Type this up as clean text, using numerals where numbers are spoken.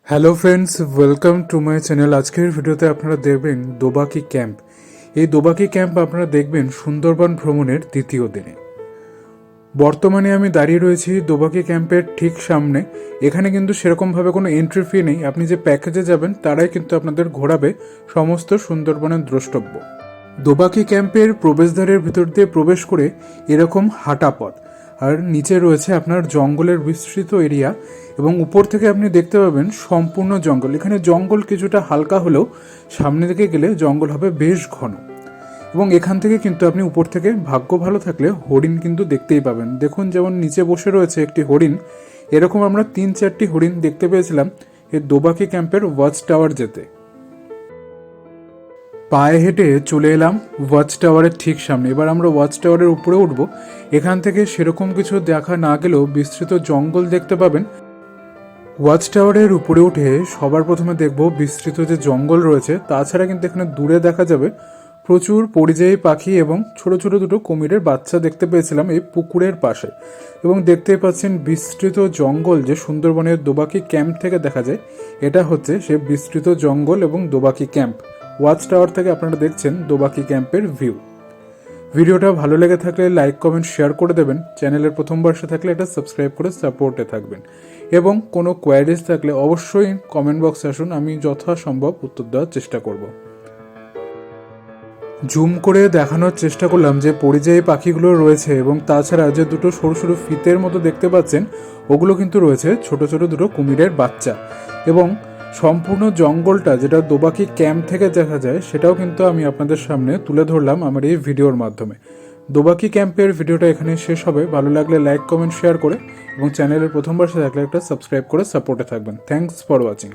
Hello friends, welcome to my channel. আজকের ভিডিওতে আপনারা দেখবেন দোবাকি ক্যাম্প। এই দোবাকি ক্যাম্প আপনারা দেখবেন সুন্দরবন ভ্রমণের দ্বিতীয় দিনে। বর্তমানে আমি দাঁড়িয়ে রয়েছি দোবাকি ক্যাম্পের ঠিক সামনে। এখানে কিন্তু সেরকমভাবে কোনো এন্ট্রি ফি নেই, আপনি যে প্যাকেজে যাবেন তারাই কিন্তু আপনাদের ঘোরাবে সমস্ত সুন্দরবনের দ্রষ্টব্য। দোবাকি ক্যাম্পের প্রবেশদ্বারের ভিতর দিয়ে প্রবেশ করে এরকম হাঁটা পথ, আর নিচে রয়েছে আপনার জঙ্গলের বিস্তৃত এরিয়া, এবং উপর থেকে আপনি দেখতে পাবেন সম্পূর্ণ জঙ্গল। এখানে জঙ্গল কিছুটা হালকা হলেও সামনে দিকে গেলে জঙ্গল হবে বেশ ঘন। এবং এখান থেকে কিন্তু আপনি উপর থেকে ভাগ্য ভালো থাকলে হরিণ কিন্তু দেখতেই পাবেন। দেখুন, যেমন নিচে বসে রয়েছে একটি হরিণ, এরকম আমরা 3-4টি হরিণ দেখতে পেয়েছিলাম এই দোবাকি ক্যাম্পের ওয়াচ টাওয়ার যেতে। পায়ে হেঁটে চলে এলাম ওয়াচ টাওয়ারের ঠিক সামনে। এবার আমরা ওয়াচ টাওয়ারের উপরে উঠব। এখান থেকে সেরকম কিছু দেখা না গেলেও বিস্তৃত জঙ্গল দেখতে পাবেন। ওয়াচ টাওয়ারের উপরে উঠে সবার প্রথমে দেখব বিস্তৃত যে জঙ্গল রয়েছে, তাছাড়া কিন্তু এখানে দূরে দেখা যাবে প্রচুর পরিযায়ী পাখি এবং ছোট ছোট দুটো কুমিরের বাচ্চা দেখতে পেয়েছিলাম এই পুকুরের পাশে। এবং দেখতেই পাচ্ছেন বিস্তৃত জঙ্গল যে সুন্দরবনের দোবাকি ক্যাম্প থেকে দেখা যায়, এটা হচ্ছে সে বিস্তৃত জঙ্গল এবং দোবাকি ক্যাম্প। ওয়াচ টাওয়ার থেকে আপনারা দেখছেন দোবাকি ক্যাম্পের ভিউ। ভিডিওটা ভালো লেগে থাকলে লাইক, কমেন্ট, শেয়ার করে দেবেন। চ্যানেলের প্রথমবার এসে থাকলে এটা সাবস্ক্রাইব করে সাপোর্টে থাকবেন। এবং কোনো কোয়ারিজ থাকলে অবশ্যই কমেন্ট বক্সে আসুন, আমি যথাসম্ভব উত্তর দেওয়ার চেষ্টা করব। জুম করে দেখানোর চেষ্টা করলাম যে পরিযায়ী পাখিগুলো রয়েছে, এবং তাছাড়া যে দুটো সরু সরু ফিতের মতো দেখতে পাচ্ছেন ওগুলো কিন্তু রয়েছে ছোট ছোট দুটো কুমিরের বাচ্চা। এবং সম্পূর্ণ জঙ্গলটা যেটা দোবাকি ক্যাম্প থেকে দেখা যায় সেটাও কিন্তু আমি আপনাদের সামনে তুলে ধরলাম আমার এই ভিডিওর মাধ্যমে। দোবাকি ক্যাম্পের ভিডিওটা এখানে শেষ হবে। ভালো লাগলে লাইক, কমেন্ট, শেয়ার করে এবং চ্যানেলের প্রথমবার সে থাকলে একটা সাবস্ক্রাইব করে সাপোর্টে থাকবেন। Thanks for watching.